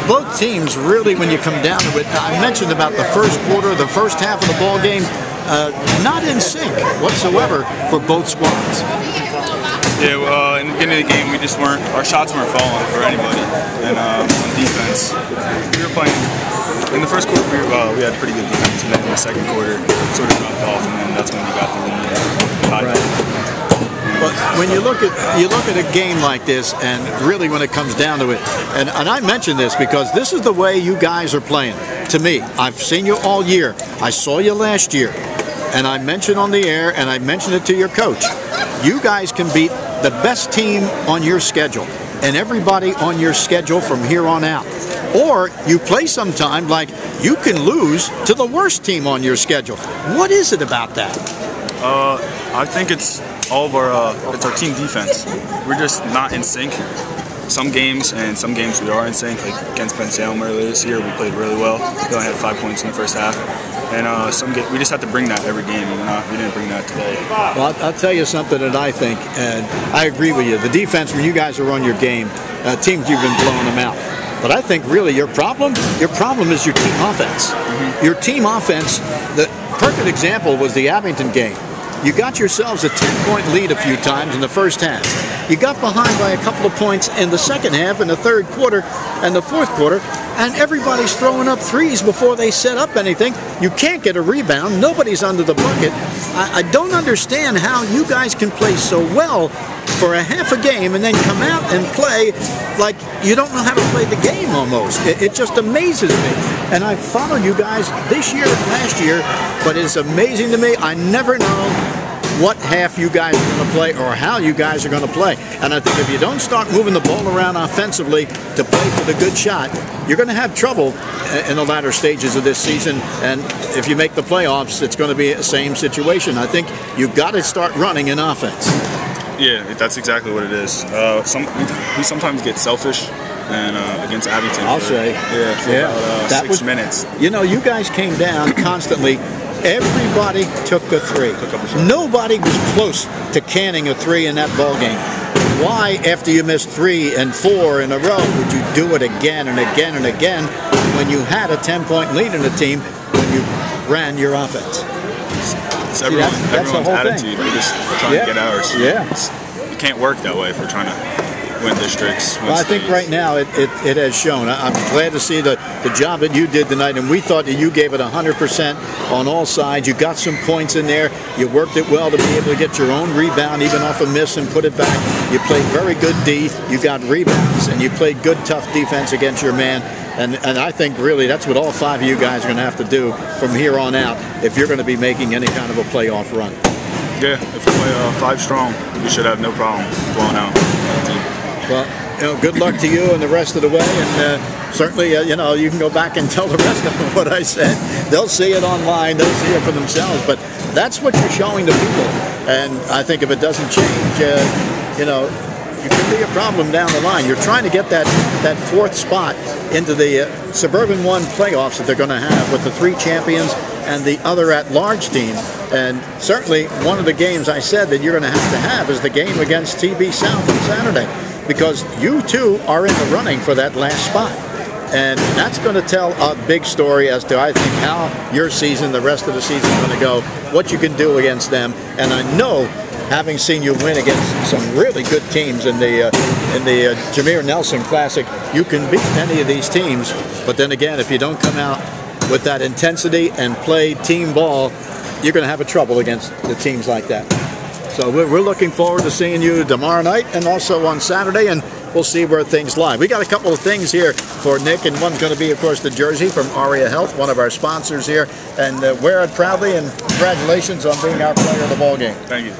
both teams really, when you come down to it, I mentioned about the first quarter, the first half of the ball game, not in sync whatsoever for both squads. Yeah, in the beginning of the game, our shots weren't falling for anybody. And on defense, we were playing, in the first quarter, we had pretty good defense, and then in the second quarter, it sort of dropped off, and then that's when we got the lead. Right. But when you look at a game like this, and really when it comes down to it, and I mention this because this is the way you guys are playing. To me, I've seen you all year. I saw you last year, and I mentioned on the air, and I mentioned it to your coach. You guys can beat the best team on your schedule, and everybody on your schedule from here on out. Or you play sometime like you can lose to the worst team on your schedule. What is it about that? I think it's all of it's our team defense. We're just not in sync. Some games we are in sync. Like against Pennsbury earlier this year, we played really well. We only had 5 points in the first half. And we just have to bring that every game, and we didn't bring that today. Well, I'll tell you something that I think, and I agree with you. The defense, when you guys are on your game, teams, you've been blowing them out. But I think really your problem is your team offense. Mm-hmm. Your team offense, the perfect example was the Abington game. You got yourselves a 10-point lead a few times in the first half. You got behind by a couple of points in the second half, in the third quarter, and the fourth quarter, and everybody's throwing up threes before they set up anything. You can't get a rebound. Nobody's under the bucket. I don't understand how you guys can play so well for a half a game and then come out and play like you don't know how to play the game almost. It just amazes me. And I followed you guys this year and last year, but it's amazing to me. I never know what half you guys are going to play or how you guys are going to play. And I think if you don't start moving the ball around offensively to play for the good shot, you're going to have trouble in the latter stages of this season. And if you make the playoffs, it's going to be the same situation. I think you've got to start running in offense. Yeah, that's exactly what it is. We sometimes get selfish. And against Abington, I'll say, for about 6 minutes. You know, you guys came down constantly. Everybody took a three. Nobody was close to canning a three in that ball game. Why, after you missed 3 and 4 in a row, would you do it again and again and again when you had a 10-point lead in the team when you ran your offense? It's everyone's attitude. We're just trying to get ours. Yeah. It can't work that way if we're trying to win districts. Well, I think right now it has shown. I'm glad to see the job that you did tonight, and we thought that you gave it 100% on all sides. You got some points in there. You worked it well to be able to get your own rebound, even off a miss, and put it back. You played very good D. You got rebounds, and you played good, tough defense against your man. And I think really that's what all 5 of you guys are going to have to do from here on out if you're going to be making any kind of a playoff run. Yeah, if we play 5 strong, we should have no problem blowing out the team. Well, good luck to you and the rest of the way, and certainly, you can go back and tell the rest of them what I said. They'll see it online, they'll see it for themselves, but that's what you're showing to people, and I think if it doesn't change, you could be a problem down the line. You're trying to get that 4th spot into the Suburban 1 playoffs that they're going to have with the 3 champions and the other at-large team. And certainly one of the games I said that you're going to have is the game against TB South on Saturday, because you too are in the running for that last spot. And that's going to tell a big story as to, I think, how your season, the rest of the season is going to go, what you can do against them. And I know, having seen you win against some really good teams in the Jameer Nelson Classic, you can beat any of these teams. But then again, if you don't come out with that intensity and play team ball, you're going to have a trouble against the teams like that. So we're looking forward to seeing you tomorrow night and also on Saturday, and we'll see where things lie. We got a couple of things here for Nick, and one's going to be, of course, the jersey from Aria Health, one of our sponsors here, and wear it proudly, and congratulations on being our player of the ball game. Thank you.